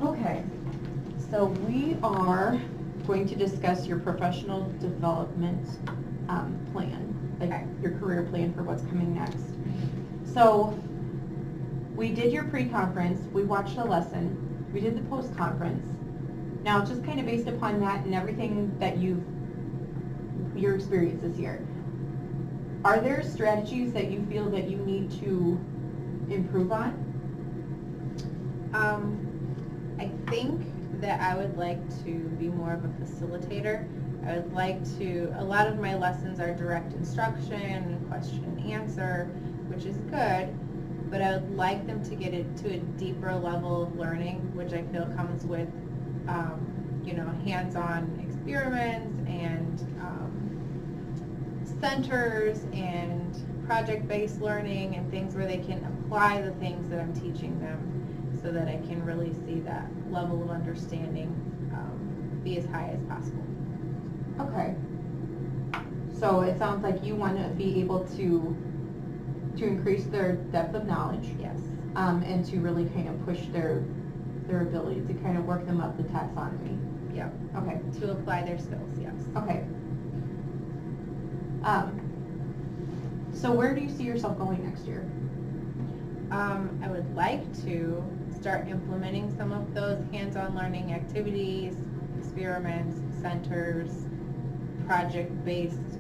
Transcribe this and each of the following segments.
Okay, so we are going to discuss your professional development plan, like Okay. your career plan for what's coming next. So we did your pre-conference, we watched a lesson, we did the post-conference. Now, just kind of based upon that and everything that your experience this year, are there strategies that you feel that you need to improve on? I think that I would like to be more of a facilitator. I would like to, a lot of my lessons are direct instruction, question and answer, which is good, but I would like them to get it to a deeper level of learning, which I feel comes with, hands-on experiments and centers and project-based learning and things where they can apply the things that I'm teaching them so that I can really see that level of understanding be as high as possible. Okay. So it sounds like you want to be able to increase their depth of knowledge. Yes. And to really kind of push their ability to kind of work them up the taxonomy. Yep. Okay. To apply their skills, yes. Okay. So where do you see yourself going next year? I would like to start implementing some of those hands-on learning activities, experiments, centers, project-based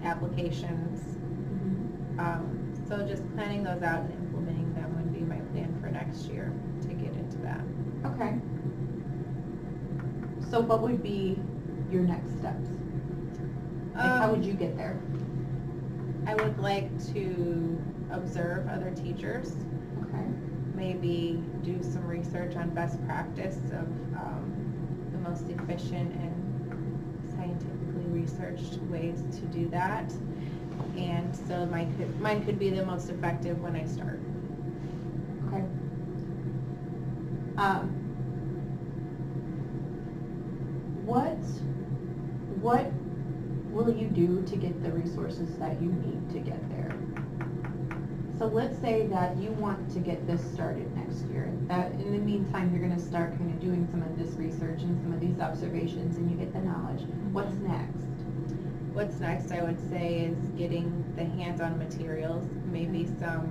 applications. So just planning those out and implementing them would be my plan for next year to get into that. Okay. So what would be your next steps? Like how would you get there? I would like to observe other teachers, Okay. maybe do some research on best practice of the most efficient and scientifically researched ways to do that. And so mine could be the most effective when I start. Okay. What will you do to get the resources that you need to get there? So let's say that you want to get this started next year. That in the meantime, you're going to start kind of doing some of this research and some of these observations, and you get the knowledge. What's next? What's next, I would say, is getting the hands-on materials, maybe some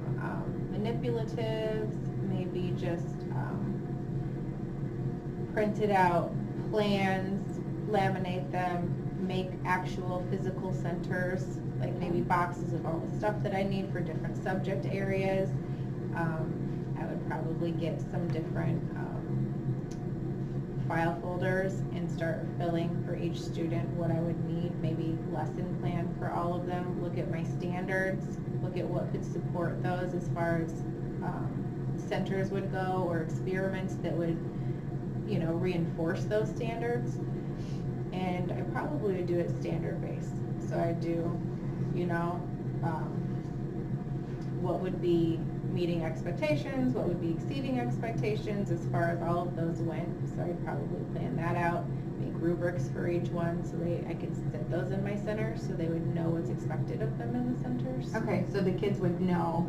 manipulatives, maybe just printed out plans, laminate them, make actual physical centers, like maybe boxes of all the stuff that I need for different subject areas. I would probably get some different file folders and start filling for each student what I would need, maybe lesson plan for all of them, look at my standards, look at what could support those as far as centers would go or experiments that would, reinforce those standards. And I probably would do it standard based. So I do, what would be meeting expectations, what would be exceeding expectations as far as all of those went. So I'd probably plan that out, make rubrics for each one so I could set those in my centers so they would know what's expected of them in the centers. Okay, so the kids would know.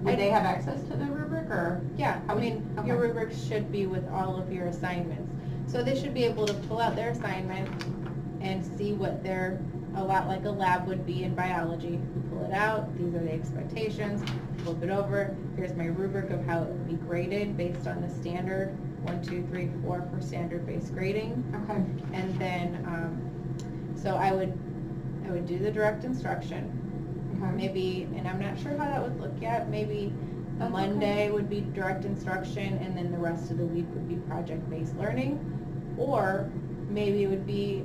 Would they have access to the rubric or? Yeah, Okay. your rubrics should be with all of your assignments. So they should be able to pull out their assignment and see what they're, a lot like a lab would be in biology. You pull it out, these are the expectations, flip it over, here's my rubric of how it would be graded based on the standard, 1, 2, 3, 4 for standard-based grading. Okay. And then, so I would do the direct instruction. Okay. Maybe, and I'm not sure how that would look yet, maybe That's Monday okay. would be direct instruction and then the rest of the week would be project-based learning. Or maybe it would be,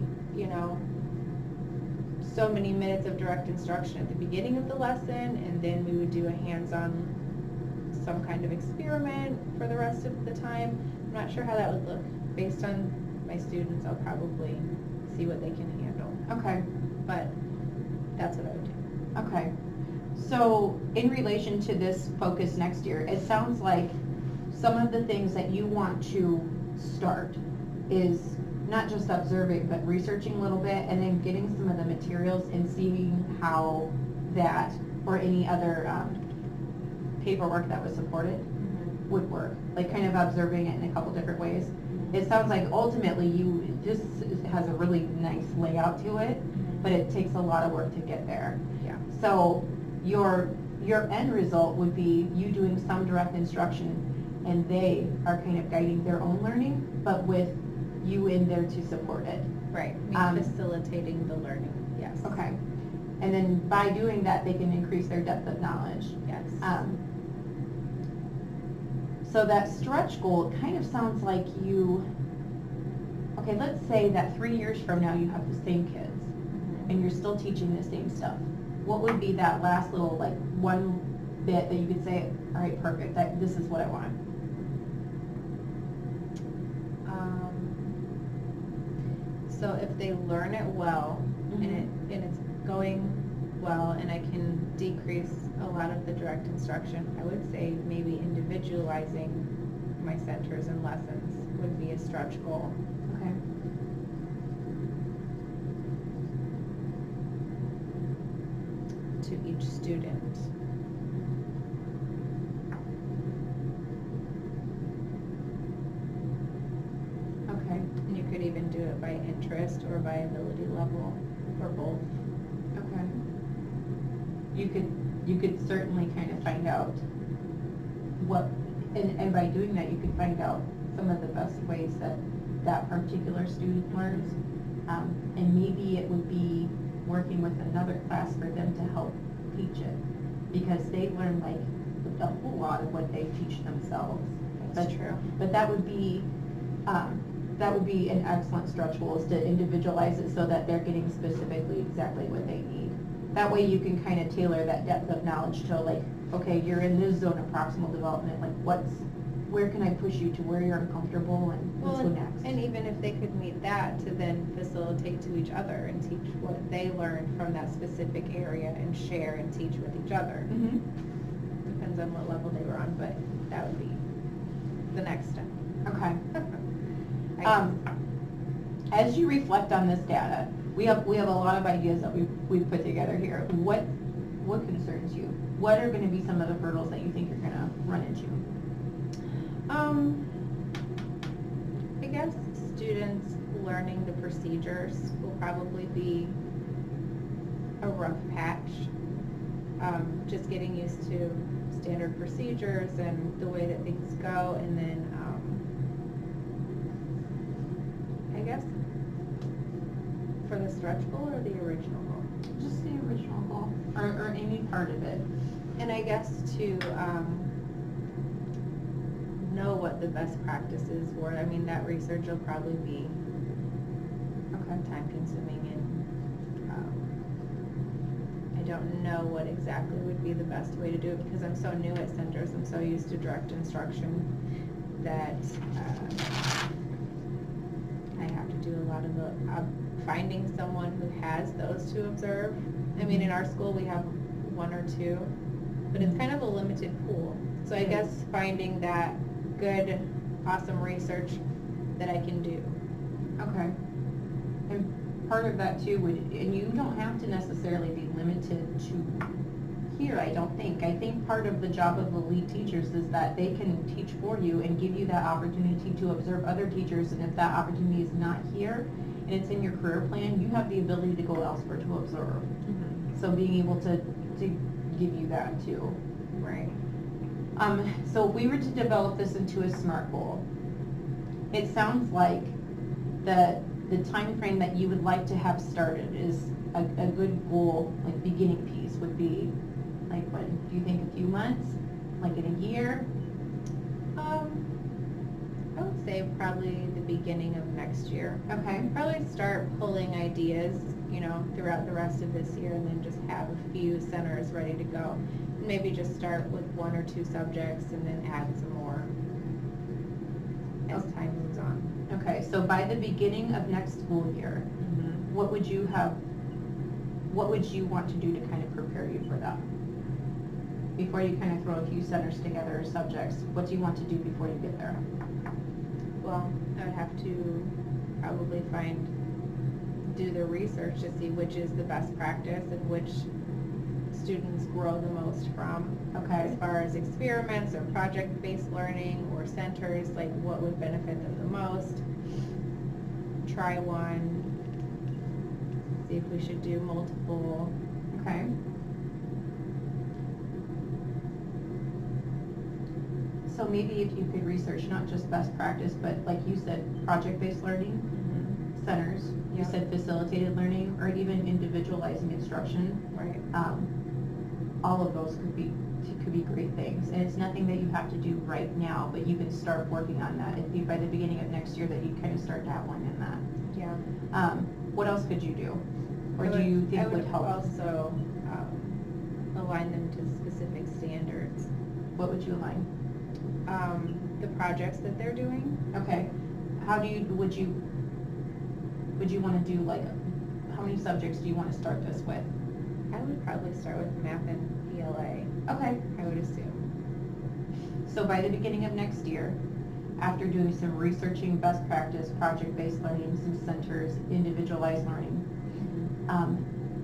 so many minutes of direct instruction at the beginning of the lesson and then we would do a hands-on some kind of experiment for the rest of the time. I'm not sure how that would look. Based on my students, I'll probably see what they can handle. Okay. But that's what I would do. Okay. So in relation to this focus next year, it sounds like some of the things that you want to start is not just observing, but researching a little bit and then getting some of the materials and seeing how that or any other paperwork that would support it. would work, like kind of observing it in a couple different ways. It sounds like ultimately this has a really nice layout to it, but it takes a lot of work to get there. Yeah. So your end result would be you doing some direct instruction, and they are kind of guiding their own learning, but with you in there to support it. Right, me facilitating the learning, yes. Okay. And then by doing that, they can increase their depth of knowledge. Yes. So that stretch goal kind of sounds like okay, let's say that 3 years from now you have the same kids and you're still teaching the same stuff. What would be that last little, like, one bit that you could say, all right, perfect, this is what I want? So if they learn it well, and it's going well, and I can decrease a lot of the direct instruction, I would say maybe individualizing my centers and lessons would be a stretch goal. Okay. To each student. Okay. And you could even do it by interest or by ability level, or both. Okay. You could certainly kind of find out and by doing that, you could find out some of the best ways that that particular student learns. And maybe it would be working with another class for them to help teach it, because they learn like a whole lot of what they teach themselves. That's true. But that would be an excellent stretch goal, is to individualize it so that they're getting specifically exactly what they need. That way you can kind of tailor that depth of knowledge to, like, okay, you're in this zone of proximal development, like where can I push you to where you're uncomfortable, and let's go next. And even if they could meet that, to then facilitate to each other and teach what they learned from that specific area and share and teach with each other. Mhm. Depends on what level they were on, but that would be the next step. Okay. I guess. As you reflect on this data, we have a lot of ideas that we've put together here. What concerns you? What are going to be some of the hurdles that you think you're going to run into? I guess students learning the procedures will probably be a rough patch. Just getting used to standard procedures and the way that things go, and then I guess for the stretch goal or the original goal? Just the original goal, or any part of it. And I guess to know what the best practices were. I mean, that research will probably be time consuming, and I don't know what exactly would be the best way to do it, because I'm so new at centers. I'm so used to direct instruction that I have to do a lot of the finding someone who has those to observe. I mean, in our school we have one or two, but it's kind of a limited pool. So I guess finding that good, awesome research that I can do. Okay. And part of that too and you don't have to necessarily be limited to here, I don't think. I think part of the job of the lead teachers is that they can teach for you and give you that opportunity to observe other teachers, and if that opportunity is not here and it's in your career plan, you have the ability to go elsewhere to observe. So being able to give you that too. Right. So if we were to develop this into a SMART goal, it sounds like the time frame that you would like to have started is a good goal, like beginning piece would be, like, what, do you think a few months? Like in a year? I would say probably the beginning of next year. Okay. Probably start pulling ideas, throughout the rest of this year, and then just have a few centers ready to go. Maybe just start with 1 or 2 subjects and then add some more as time moves on. Okay, so by the beginning of next school year, what would you want to do to kind of prepare you for that? Before you kind of throw a few centers together or subjects, what do you want to do before you get there? Well, I would have to probably do the research to see which is the best practice and which students grow the most from. Okay. As far as experiments or project-based learning or centers, like what would benefit them the most. Try one, see if we should do multiple. Okay. So maybe if you could research not just best practice, but like you said, project-based learning centers, you Yep. said facilitated learning, or even individualizing instruction. Right. All of those could be great things, and it's nothing that you have to do right now, but you can start working on that. It'd be by the beginning of next year that you kind of start dabbling in that. Yeah. What else could you do, or I do you think I would help? also align them to specific standards. What would you align? The projects that they're doing. Okay, would you want to do, like, how many subjects do you want to start this with? I would probably start with math and ELA, Okay, I would assume. so by the beginning of next year, after doing some researching best practice, project-based learning, some centers, individualized learning,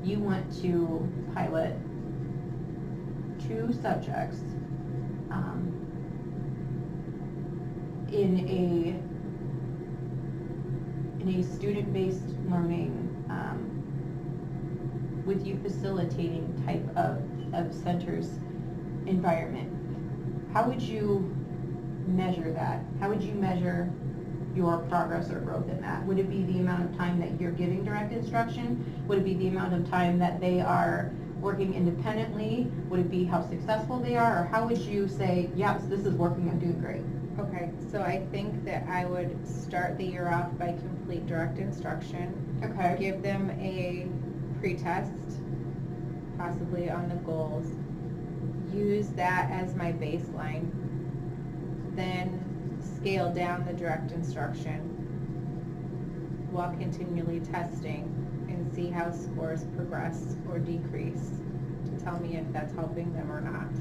you want to pilot 2 subjects in a student-based learning, with you facilitating type of centers environment. How would you measure that? How would you measure your progress or growth in that? Would it be the amount of time that you're giving direct instruction? Would it be the amount of time that they are working independently? Would it be how successful they are? Or how would you say, yes, this is working, I'm doing great? Okay, so I think that I would start the year off by complete direct instruction. Okay. Give them a pretest, possibly on the goals. Use that as my baseline. Then scale down the direct instruction while continually testing and see how scores progress or decrease to tell me if that's helping them or not.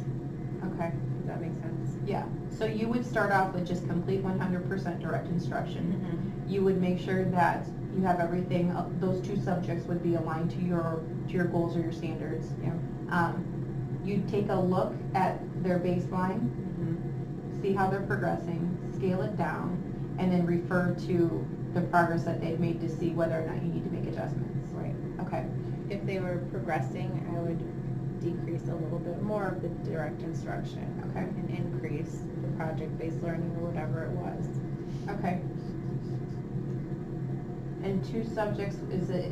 Okay. Does that make sense? Yeah, so you would start off with just complete 100% direct instruction. You would make sure that you have everything, those 2 subjects would be aligned to your goals or your standards. Yeah. You'd take a look at their baseline, see how they're progressing, scale it down, and then refer to the progress that they've made to see whether or not you need to make adjustments. Right. Okay. If they were progressing, I would decrease a little bit more of the direct instruction. Okay. And increase the project-based learning or whatever it was. Okay. And 2 subjects is a,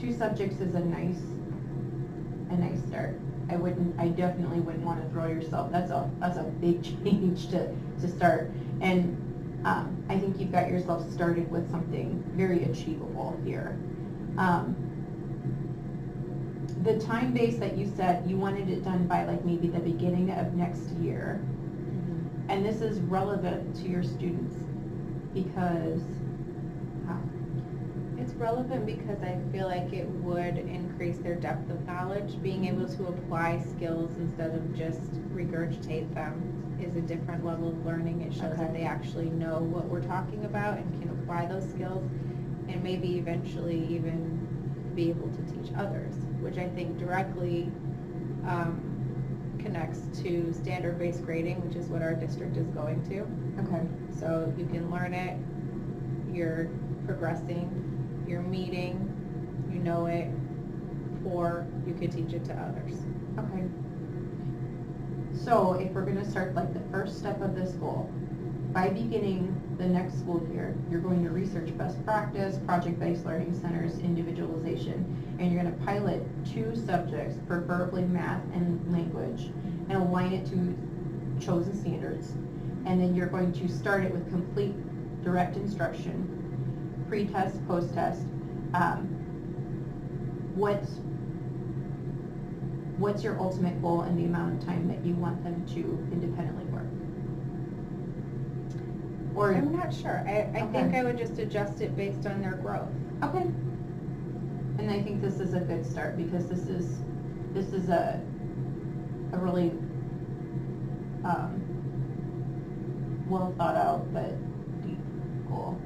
2 subjects is a nice start. I definitely wouldn't want to throw yourself, that's a big change to start. And I think you've got yourself started with something very achievable here. The time base that you said, you wanted it done by like maybe the beginning of next year. And this is relevant to your students because, It's relevant because I feel like it would increase their depth of knowledge. Being able to apply skills instead of just regurgitate them is a different level of learning. It shows that Okay. they actually know what we're talking about and can apply those skills, and maybe eventually even be able to teach others, which I think directly connects to standard-based grading, which is what our district is going to. okay, So you can learn it, you're progressing, you're meeting, you know it, or you could teach it to others. okay. So if we're gonna start like the first step of this goal, by beginning the next school year, you're going to research best practice, project-based learning centers, individualization, and you're gonna pilot 2 subjects, preferably math and language, and align it to chosen standards. And then you're going to start it with complete direct instruction, pre-test, post-test. What's your ultimate goal and the amount of time that you want them to independently work? Or, I'm not sure. I think Okay. I would just adjust it based on their growth. okay. And I think this is a good start because this is a really well thought out but deep goal.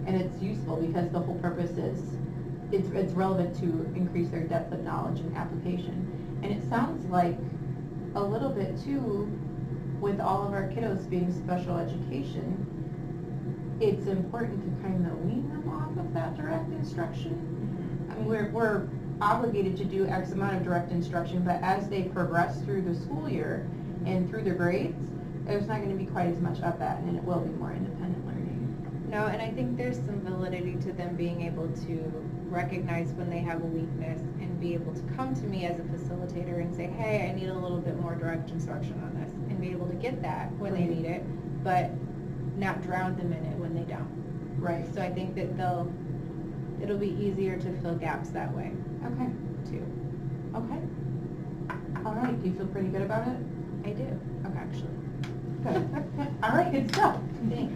And it's useful because the whole purpose is it's relevant to increase their depth of knowledge and application. And it sounds like a little bit too, with all of our kiddos being special education, it's important to kind of wean them off of that direct instruction. I mean, we're obligated to do X amount of direct instruction, but as they progress through the school year and through their grades, there's not gonna be quite as much of that, and it will be more independent learning. No, and I think there's some validity to them being able to recognize when they have a weakness and be able to come to me as a facilitator and say, hey, I need a little bit more direct instruction on this, and be able to get that when they need it, but not drown them in it when they don't. Right. So I think that it'll be easier to fill gaps that way Okay, too. okay. All right, do you feel pretty good about it? I do, Okay. actually. Good. All right, good stuff. Thanks.